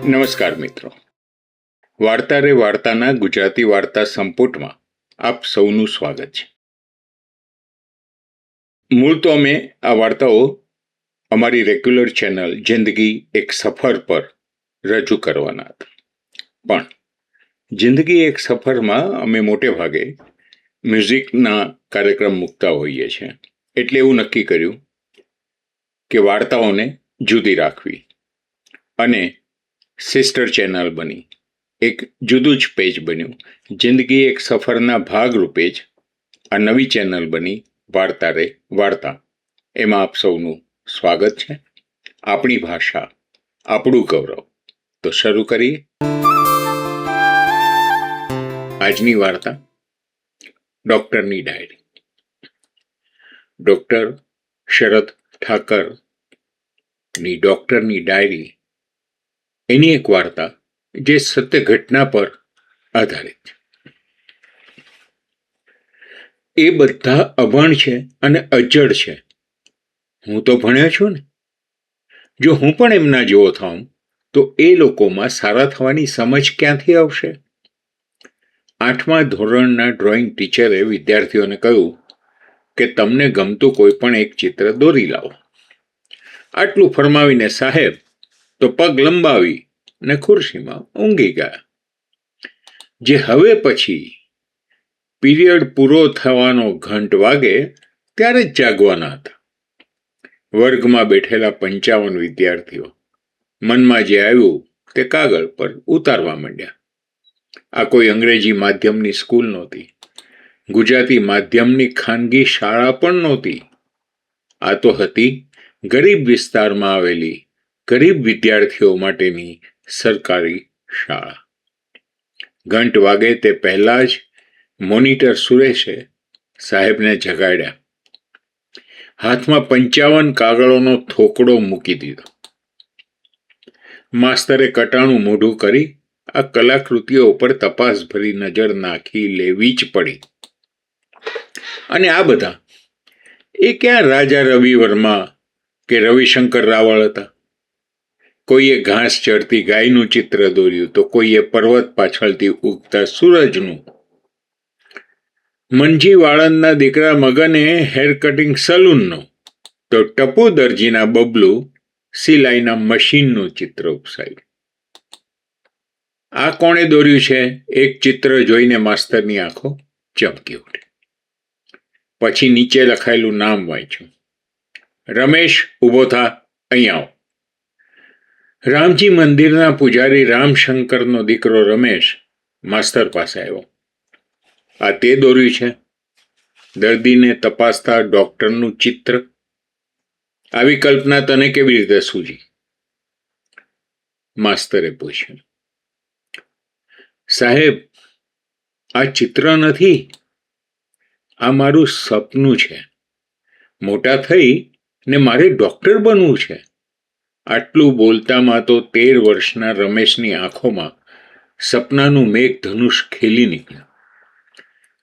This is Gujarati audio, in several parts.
નમસ્કાર મિત્રો, વાર્તા રે વાર્તાના ગુજરાતી વાર્તા સંપુટમાં આપ સૌનું સ્વાગત છે. મૂળ તો અમે આ વાર્તાઓ અમારી રેગ્યુલર ચેનલ જિંદગી એક સફર પર રજૂ કરવાના હતા, પણ જિંદગી એક સફરમાં અમે મોટે ભાગે મ્યુઝિકના કાર્યક્રમ મૂકતા હોઈએ છીએ, એટલે એવું નક્કી કર્યું કે વાર્તાઓને જુદી રાખવી અને સિસ્ટર ચેનલ બની એક જુદું જ પેજ બન્યું. જિંદગી એક સફરના ભાગરૂપે જ આ નવી ચેનલ બની વાર્તા રે વાર્તા. એમાં આપ સૌનું સ્વાગત છે. આપણી ભાષા, આપણું ગૌરવ. તો શરૂ કરીએ આજની વાર્તા, ડૉક્ટરની ડાયરી. ડૉક્ટર શરદ ઠાકરની ડૉક્ટરની ડાયરી એની એક વાર્તા જે સત્ય ઘટના પર આધારિત છે. એ બધા અભણ છે અને અજડ છે. હું તો ભણ્યો છું ને. જો હું પણ એમના જેવો થાઉં તો એ લોકોમાં સારા થવાની સમજ ક્યાંથી આવશે? 8મા ધોરણના ડ્રોઈંગ ટીચરે વિદ્યાર્થીઓને કહ્યું કે તમને ગમતું કોઈ પણ એક ચિત્ર દોરી લાવો. આટલું ફરમાવીને સાહેબ તો પગ લંબાવી ને ખુરશીમાં ઊંઘી ગયા. જે હવે પછી પીરિયડ પૂરો થવાનો ઘંટ વાગે ત્યારે જ જાગવાના હતા. વર્ગમાં બેઠેલા 55 વિદ્યાર્થીઓ મનમાં જે આવ્યું તે કાગળ પર ઉતારવા માંડ્યા. આ કોઈ અંગ્રેજી માધ્યમની સ્કૂલ નહોતી, ગુજરાતી માધ્યમની ખાનગી શાળા પણ નહોતી. આ તો હતી ગરીબ વિસ્તારમાં આવેલી ગરીબ વિદ્યાર્થીઓ માટેની સરકારી શાળા. ઘંટ વાગે તે પહેલા જ મોનિટર સુરેશે સાહેબને જગાડ્યા. હાથમાં 55 કાગળોનો થોકડો મૂકી દીધો. માસ્તરે કટાણું મોઢું કરી આ કલાકૃતિઓ ઉપર તપાસભરી નજર નાખી લેવી જ પડી. અને આ બધા એ ક્યાં રાજા રવિ વર્મા કે રવિશંકર રાવળ હતા? કોઈએ ઘાસ ચરતી ગાયનું ચિત્ર દોર્યું તો કોઈએ પર્વત પાછળથી ઉગતા સૂરજનું. મનજી વાળંદના દીકરા મગને હેર કટિંગ સલૂનનો તો ટપુ દરજીના બબલું સિલાઈના મશીનનું ચિત્ર ઉપસાયું. આ કોણે દોર્યું છે? એક ચિત્ર જોઈને માસ્તરની આંખો ચમકી ઉઠી. પછી નીચે લખાયેલું નામ વાંચ્યું. રમેશ, ઊભો થા, અહીં આવો. રામજી મંદિરના પૂજારી રામશંકરનો દીકરો રમેશ માસ્તર પાસે આવ્યો. આ તે દોર્યું છે? દર્દીને તપાસતા ડૉક્ટરનું ચિત્ર? આવી કલ્પના તને કેવી રીતે સૂજી? માસ્તરે પૂછ્યું. સાહેબ, આ ચિત્ર નથી, આ મારું સપનું છે. મોટા થઈ ને મારે ડૉક્ટર બનવું છે. આટલું બોલતામાં તો 13 વર્ષના રમેશની આંખોમાં સપનાનું મેઘધનુષ ખેલી નીકળ્યું.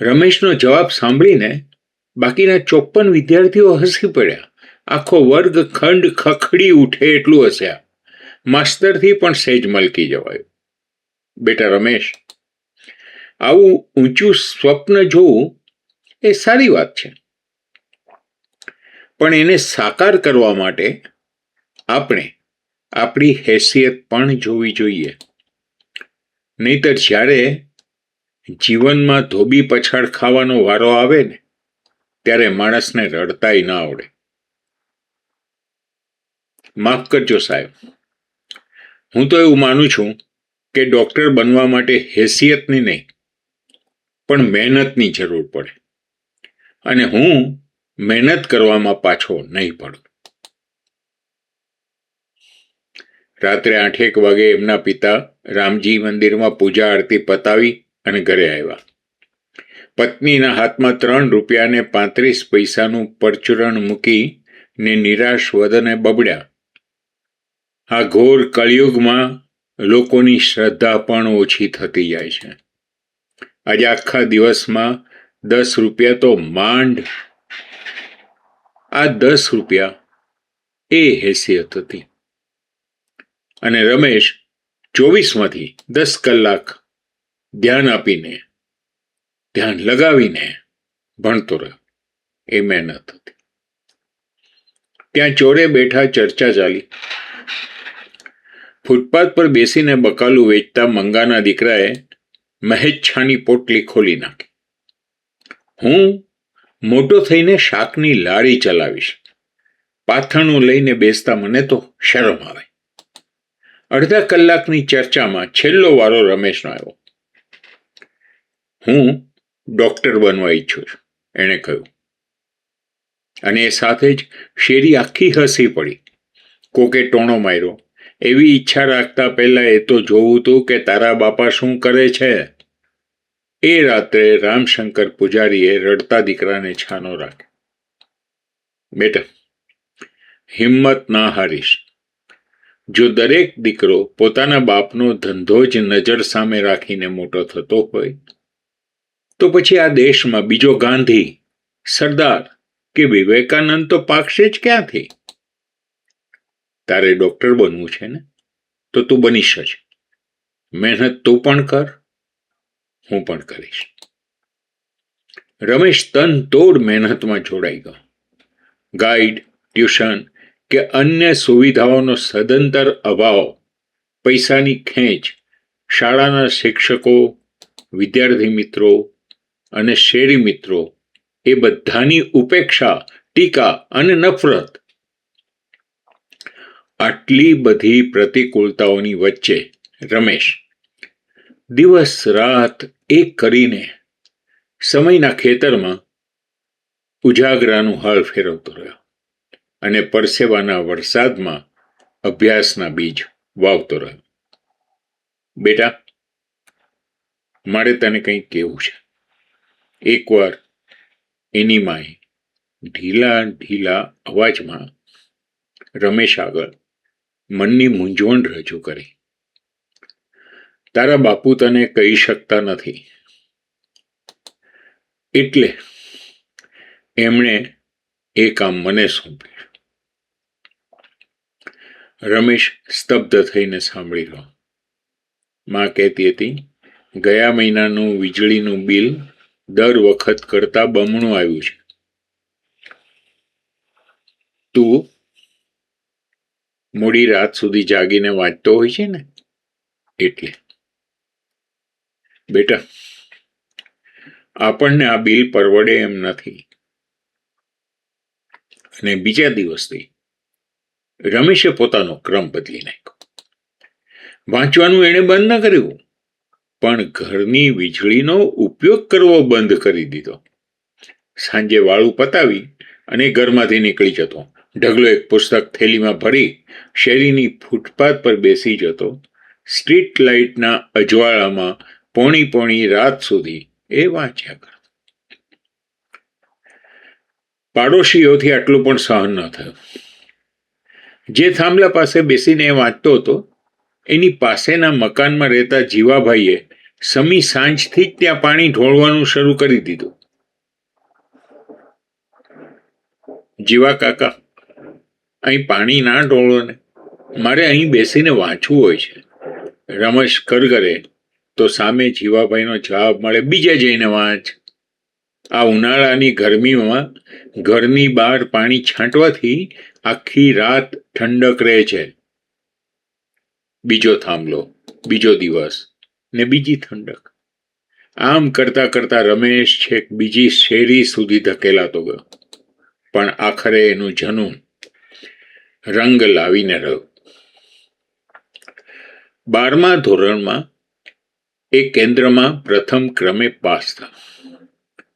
રમેશનો જવાબ સાંભળીને બાકીના 54 વિદ્યાર્થીઓ હસી પડ્યા. આખો વર્ગ ખંડ ખખડી ઉઠે એટલું હસ્યા. માસ્તરથી પણ સહેજ મલકી જવાયું. બેટા રમેશ, આવું ઊંચું સ્વપ્ન જોવું એ સારી વાત છે, પણ એને સાકાર કરવા માટે આપણે આપણી હેસિયત પણ જોવી જોઈએ. નહીતર જ્યારે જીવનમાં ધોબી પછાડ ખાવાનો વારો આવે ને ત્યારે માણસને રડતાય ના આવડે. માફ કરજો સાહેબ, હું તો એવું માનું છું કે ડૉક્ટર બનવા માટે હેસિયતની નહીં પણ મહેનતની જરૂર પડે, અને હું મહેનત કરવામાં પાછો નહીં પડું. રાત્રે 8 વાગે એમના પિતા રામજી મંદિરમાં પૂજા આરતી પતાવી અને ઘરે આવ્યા. પત્નીના હાથમાં 3 રૂપિયા ને 35 પૈસાનું પરચુરણ મૂકી ને નિરાશ વદને બબડ્યા. આ ઘોર કળિયુગમાં લોકોની શ્રદ્ધા પણ ઓછી થતી જાય છે. આજે આખા દિવસમાં 10 રૂપિયા તો માંડ. આ 10 રૂપિયા એ હેસિયત હતી. અને રમેશ 24માંથી 10 કલાક ધ્યાન આપીને, ધ્યાન લગાવીને ભણતો રહ્યો. એ મહેનત હતી. ત્યાં ચોરે બેઠા ચર્ચા ચાલી. ફૂટપાથ પર બેસીને બકાલું વેચતા મંગાના દીકરાએ મહેચ્છાની પોટલી ખોલી નાખી. હું મોટો થઈને શાકની લારી ચલાવીશ. પાથરણું લઈને બેસતા મને તો શરમ આવે. અડધા કલાકની ચર્ચામાં છેલ્લો વારો રમેશનો આવ્યો. હું ડોક્ટર બનવા ઈચ્છું છું, એણે કહ્યું. અને એ સાથે જ શેરી આખી હસી પડી. કોકે ટોણો માર્યો, એવી ઈચ્છા રાખતા પહેલા એ તો જોવું તું કે તારા બાપા શું કરે છે. એ રાત્રે રામશંકર પૂજારીએ રડતા દીકરાને છાનો રાખ્યો. બેટા, હિંમત ના હારીશ. જો દરેક દીકરો પોતાના બાપનો ધંધો જ નજર સામે રાખીને મોટો થતો હોય તો પછી આ દેશમાં બીજો ગાંધી, સરદાર કે વિવેકાનંદ તો પાકશે જ ક્યાંથી? તારે ડોક્ટર બનવું છે ને, તો તું બનીશ જ. મહેનત તું પણ કર, હું પણ કરીશ. રમેશ તન તોડ મહેનતમાં જોડાઈ ગયો. ગાઈડ, ટ્યુશન કે અન્ય સુવિધાઓનો સદંતર અભાવ, પૈસાની ખેંચ, શાળાના શિક્ષકો, વિદ્યાર્થી મિત્રો અને શેરી મિત્રો એ બધાની ઉપેક્ષા, ટીકા અને નફરત. આટલી બધી પ્રતિકૂળતાઓની વચ્ચે રમેશ દિવસ રાત એક કરીને સમયના ખેતરમાં ઉજાગરાનું હળ ફેરવતો રહ્યો અને પરસેવાના વરસાદમાં અભ્યાસના બીજ વાવતો રહ્યો. બેટા, મારે તને કંઈક કહેવું છે. એકવાર એની માએ ઢીલા ઢીલા અવાજમાં રમેશ આગળ મનની મૂંઝવણ રજૂ કરી. તારા બાપુ તને કહી શકતા નથી એટલે એમણે એ કામ મને સોંપ્યું. રમેશ સ્તબ્ધ થઈને સાંભળી રહ્યો. માં કહેતી હતી, ગયા મહિનાનું વીજળીનું બિલ દર વખત કરતા બમણું આવ્યું છે. તું મોડી રાત સુધી જાગીને વાંચતો હોય છે ને એટલે. બેટા, આપણને આ બિલ પરવડે એમ નથી. અને બીજા દિવસથી રમેશે પોતાનો ક્રમ બદલી નાખ્યો. વાંચવાનું એણે બંધ ન કર્યું, પણ ઘરની વીજળીનો ઉપયોગ કરવો બંધ કરી દીધો. સાંજે વાળું પતાવી અને ઘરમાંથી નીકળી જતો. ઢગલો એક પુસ્તક થેલીમાં ભરી શેરીની ફૂટપાથ પર બેસી જતો. સ્ટ્રીટ લાઇટના અજવાળામાં પોણી પોણી રાત સુધી એ વાંચ્યા કરતો. પાડોશીઓથી આટલું પણ સહન ન થયું. જે થાંભલા પાસે બેસીને એ વાંચતો હતો એની પાસેના મકાનમાં રહેતા જીવાભાઈએ સમી સાંજથી જ ત્યાં પાણી ઢોળવાનું શરૂ કરી દીધું. જીવા કાકા, અહીં પાણી ના ઢોળો ને, મારે અહીં બેસીને વાંચવું હોય છે. રમેશ કરગરે તો સામે જીવાભાઈનો જવાબ મળે, બીજે જઈને વાંચ. આ ઉનાળાની ગરમીમાં ઘરની બહાર પાણી છાંટવાથી આખી રાત ઠંડક રહે છે. બીજો થાંભલો, બીજો દિવસ ને બીજી ઠંડક. આમ કરતા કરતા રમેશ છેક બીજી શેરી સુધી ધકેલાતો ગયો. પણ આખરે એનું જનૂન રંગ લાવીને રહ્યું. 12મા ધોરણમાં એ કેન્દ્રમાં પ્રથમ ક્રમે પાસ થયો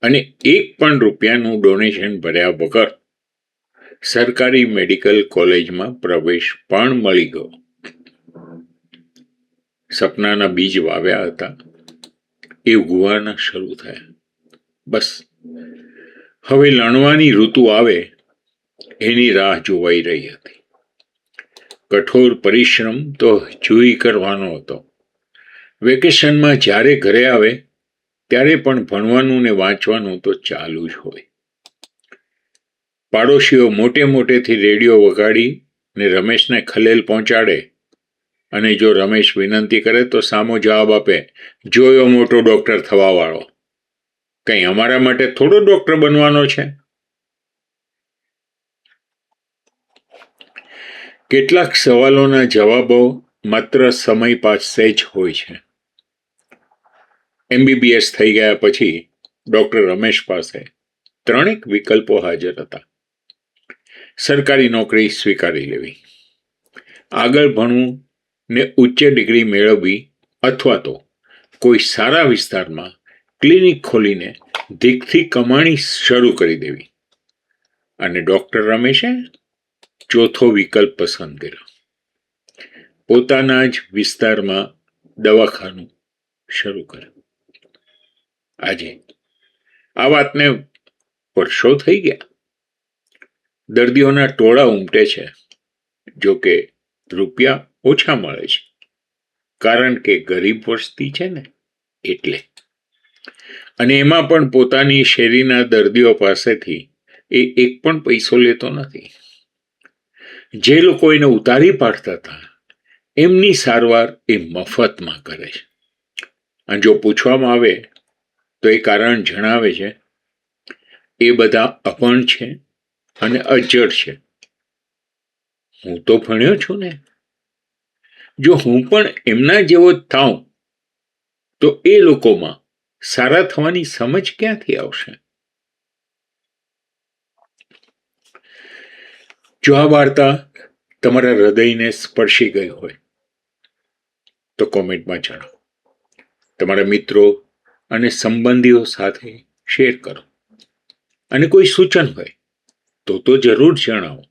અને એક પણ રૂપિયાનું ડોનેશન ભર્યા વગર સરકારી મેડિકલ કોલેજમાં પ્રવેશ પણ મળી ગયો. સપનાના બીજ વાવ્યા હતા એ ઉગવાના શરૂ થયા. બસ હવે લણવાની ઋતુ આવે એની રાહ જોવાઈ રહી હતી. કઠોર પરિશ્રમ તો હજુય કરવાનો હતો. વેકેશનમાં જ્યારે ઘરે આવે ત્યારે પણ ભણવાનું ને વાંચવાનું તો ચાલુ જ હોય. પાડોશીઓ મોટે મોટેથી રેડિયો વગાડી ને રમેશને ખલેલ પહોંચાડે અને જો રમેશ વિનંતી કરે તો સામો જવાબ આપે, જોયો મોટો ડોક્ટર થવાવાળો. કંઈ અમારા માટે થોડો ડોક્ટર બનવાનો છે? કેટલાક સવાલોના જવાબો માત્ર સમય પાસે જ હોય છે. MBBS થઈ ગયા પછી ડોક્ટર રમેશ પાસે 3 વિકલ્પો હાજર હતા. સરકારી નોકરી સ્વીકારી લેવી, આગળ ભણવું ને ઉચ્ચ ડિગ્રી મેળવવી, અથવા તો કોઈ સારા વિસ્તારમાં ક્લિનિક ખોલીને ધીકથી કમાણી શરૂ કરી દેવી. અને ડોક્ટર રમેશે ચોથો વિકલ્પ પસંદ કર્યો, પોતાના જ વિસ્તારમાં દવાખાનું શરૂ કર્યું. આજે આ વાતને વર્ષો થઈ ગયા. દર્દીઓના ટોળા ઉમટે છે, જો કે રૂપિયા ઓછા મળે છે, કારણ કે ગરીબ વસ્તી છે ને એટલે. અને એમાં પણ પોતાની શેરીના દર્દીઓ પાસેથી એ એક પણ પૈસો લેતો નથી. જે લોકો એને ઉતારી પાડતા હતા એમની સારવાર એ મફતમાં કરે છે. અને જો પૂછવામાં આવે તો એ કારણ જણાવે છે, એ બધા અભણ છે અને અજડ છે. હું તો ભણ્યો છું ને, જો હું પણ એમના જેવો જ થાઉં તો એ લોકોમાં સારા થવાની સમજ ક્યાંથી આવશે? જો આ વાર્તા તમારા હૃદયને સ્પર્શી ગઈ હોય તો કોમેન્ટમાં જણાવો. તમારા મિત્રો અને સંબંધીઓ સાથે શેર કરો. અને કોઈ સૂચન હોય તો જરૂર જણાવો.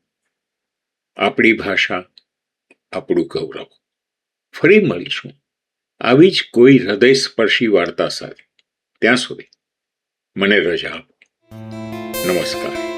આપણી ભાષા, આપણું ગૌરવ. ફરી મળીશું આવી જ કોઈ હૃદયસ્પર્શી વાર્તા સાથે. ત્યાં સુધી મને રજા આપો. નમસ્કાર.